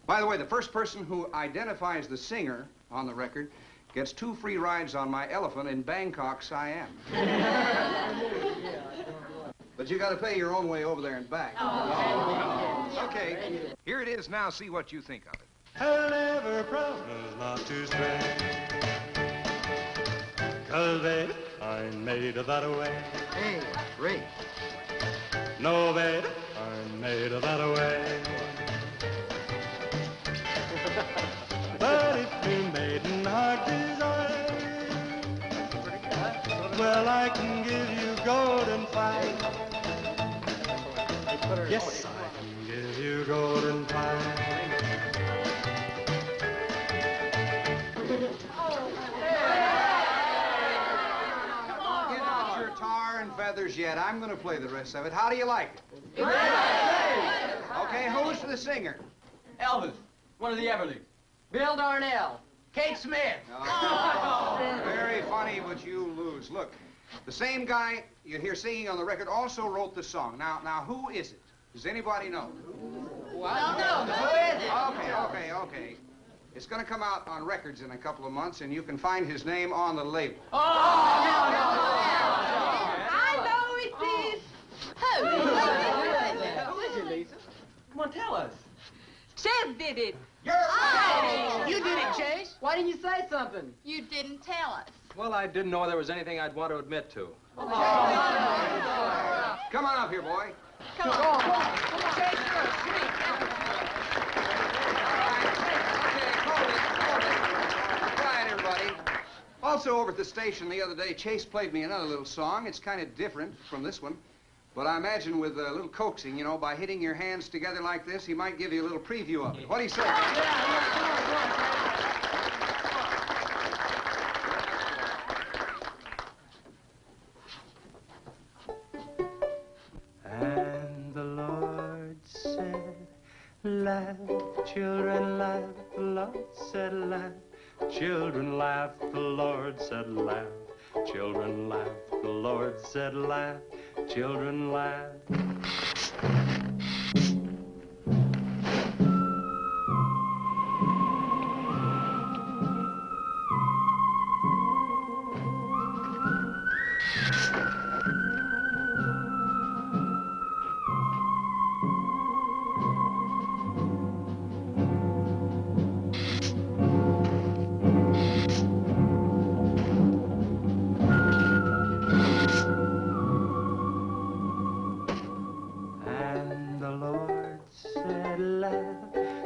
By the way, the first person who identifies the singer on the record gets 2 free rides on my elephant in Bangkok, Siam. But you got to pay your own way over there and back. Oh. Okay, here it is now. See what you think of it. I'll never promise not to stray, 'cause baby, I'm made that way. Hey, Ray. No, baby, I'm made that way. But if you maiden heart desire, well, I can give you golden fire. Yes, I can give you golden fire. Get out your tar and feathers yet. I'm going to play the rest of it. How do you like it? Okay, who's the singer? Elvis, one of the Everlys. Bill Darnell. Kate Smith. Oh, very funny, but you lose. Look, the same guy you hear singing on the record also wrote the song. Now, who is it? Does anybody know? What? No, who is it? Okay. It's going to come out on records in a couple of months, and you can find his name on the label. Oh, no. I know it is. Who is it, Lisa? Come on, tell us. Chef did it. You're right. You did it, Chase. Why didn't you say something? You didn't tell us. Well, I didn't know there was anything I'd want to admit to. Come on up here, boy. Come on. Chase, Quiet, everybody. Also, over at the station the other day, Chase played me another little song. It's kind of different from this one. But I imagine with a little coaxing, you know, by hitting your hands together like this, he might give you a little preview of it. What do you say? And the Lord said, laugh, children, laugh. The Lord said, laugh, children, laugh. The Lord said, laugh, children, laugh. The Lord said, laugh, children, laugh.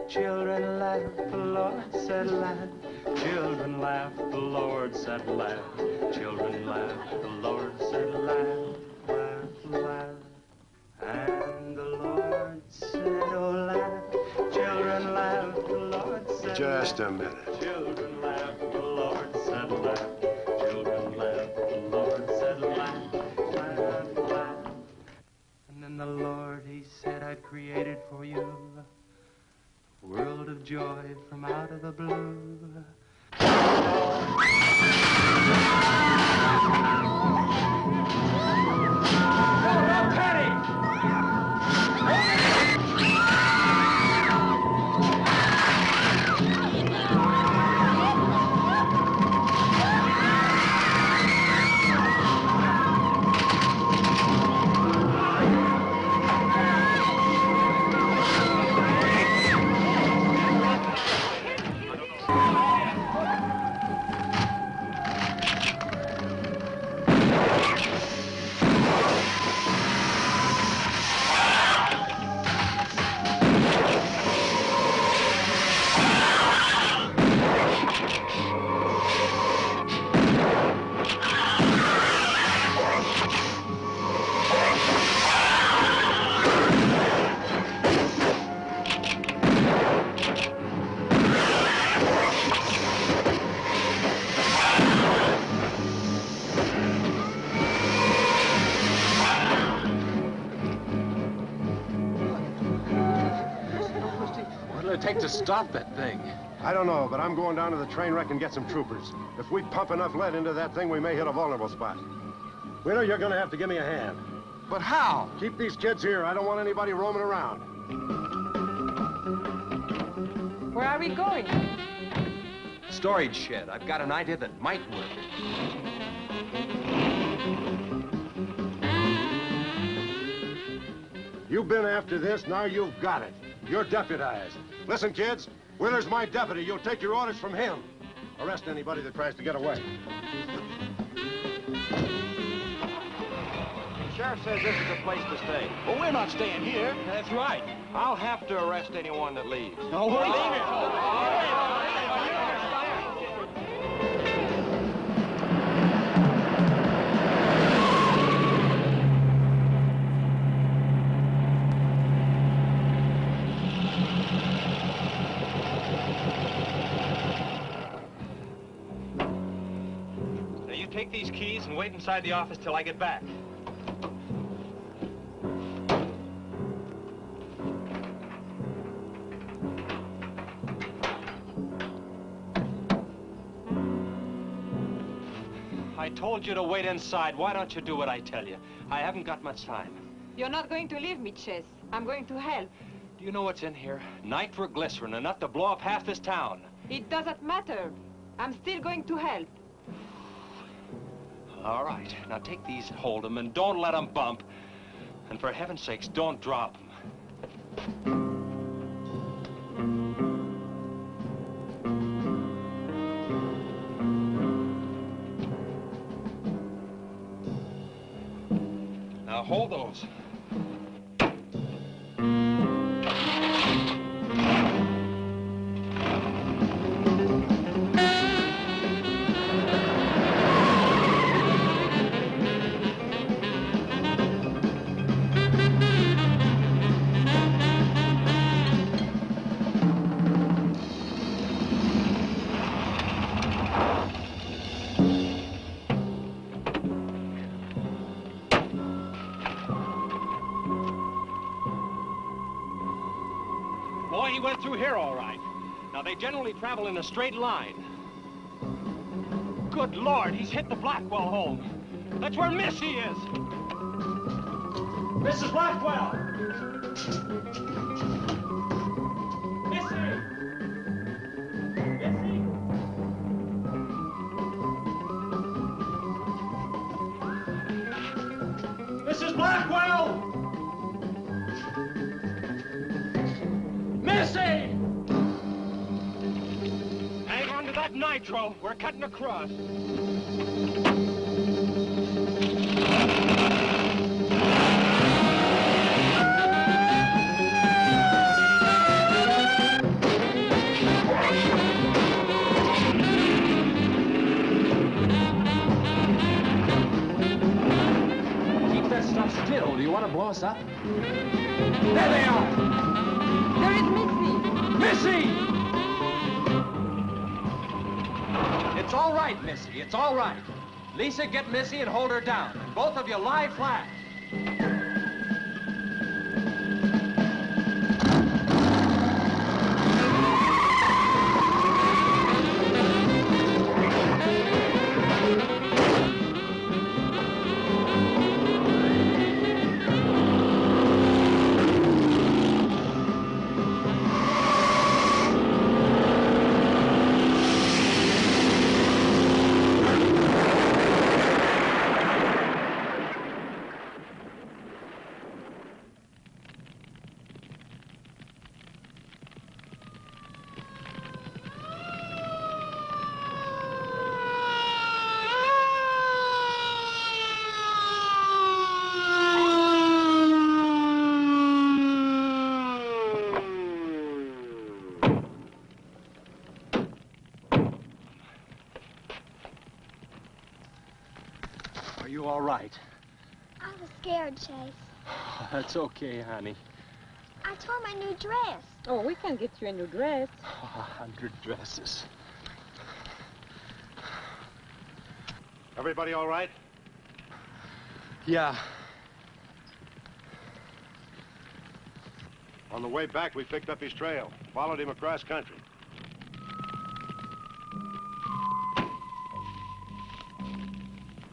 Children laugh, the Lord said laugh. Children laugh, the Lord said laugh. Children laugh, the Lord said laugh. Laugh, laugh. And the Lord said, oh, laugh. Children laugh, the Lord said Just laugh. a minute. Children laugh, the Lord said laugh. Children laugh, the Lord said laugh. joy from out of the blue. What'll it take to stop that thing? I don't know, but I'm going down to the train wreck and get some troopers. If we pump enough lead into that thing, we may hit a vulnerable spot. Wheeler, you're gonna have to give me a hand. But how? Keep these kids here. I don't want anybody roaming around. Where are we going? Storage shed. I've got an idea that might work. You've been after this, now you've got it. You're deputized. Listen, kids, Wheeler's my deputy. You'll take your orders from him. Arrest anybody that tries to get away. The sheriff says this is the place to stay. Well, we're not staying here. That's right. I'll have to arrest anyone that leaves. No, we're leaving. Now, you take these keys and wait inside the office till I get back. I told you to wait inside. Why don't you do what I tell you? I haven't got much time. You're not going to leave me, Chess. I'm going to help. Do you know what's in here? Nitroglycerin, enough to blow up half this town. It doesn't matter. I'm still going to help. All right. Now take these, hold them, and don't let them bump. And for heaven's sakes, don't drop them. Now hold those. Boy, he went through here all right. Now, they generally travel in a straight line. Good Lord, he's hit the Blackwell home. That's where Missy is. Mrs. Blackwell! Missy! Missy! Mrs. Blackwell! Missy! Hang on to that nitro. We're cutting across. Keep that stuff still. Do you want to blow us up? There they are! There is Missy! Missy! It's all right, Missy. It's all right. Lisa, get Missy and hold her down. Both of you lie flat. Are you all right? I was scared, Chase. Oh, that's okay, honey. I tore my new dress. Oh, we can get you a new dress. 100 dresses. Everybody all right? Yeah. On the way back, we picked up his trail, followed him across country.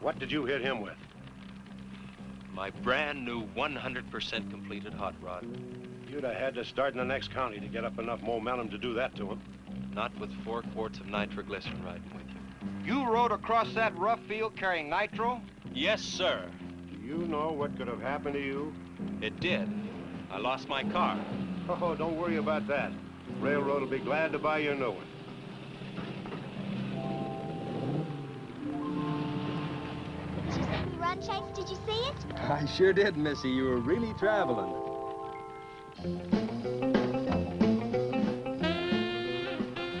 What did you hit him with? My brand new 100% completed hot rod. You'd have had to start in the next county to get up enough momentum to do that to him. Not with 4 quarts of nitroglycerin riding with you. You rode across that rough field carrying nitro? Yes, sir. Do you know what could have happened to you? It did. I lost my car. Oh, don't worry about that. Railroad will be glad to buy you a new one. Did you see me run, Chase? Did you see it? I sure did, Missy. You were really traveling.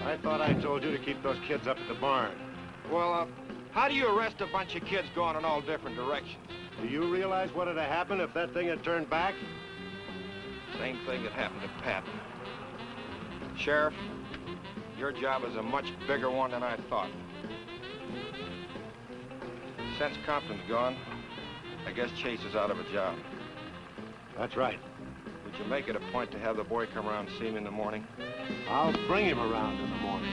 I thought I told you to keep those kids up at the barn. Well, how do you arrest a bunch of kids going in all different directions? Do you realize what would have happened if that thing had turned back? Same thing that happened to Pat. Sheriff, your job is a much bigger one than I thought. Since Compton's gone, I guess Chase is out of a job. That's right. Would you make it a point to have the boy come around and see me in the morning? I'll bring him around in the morning.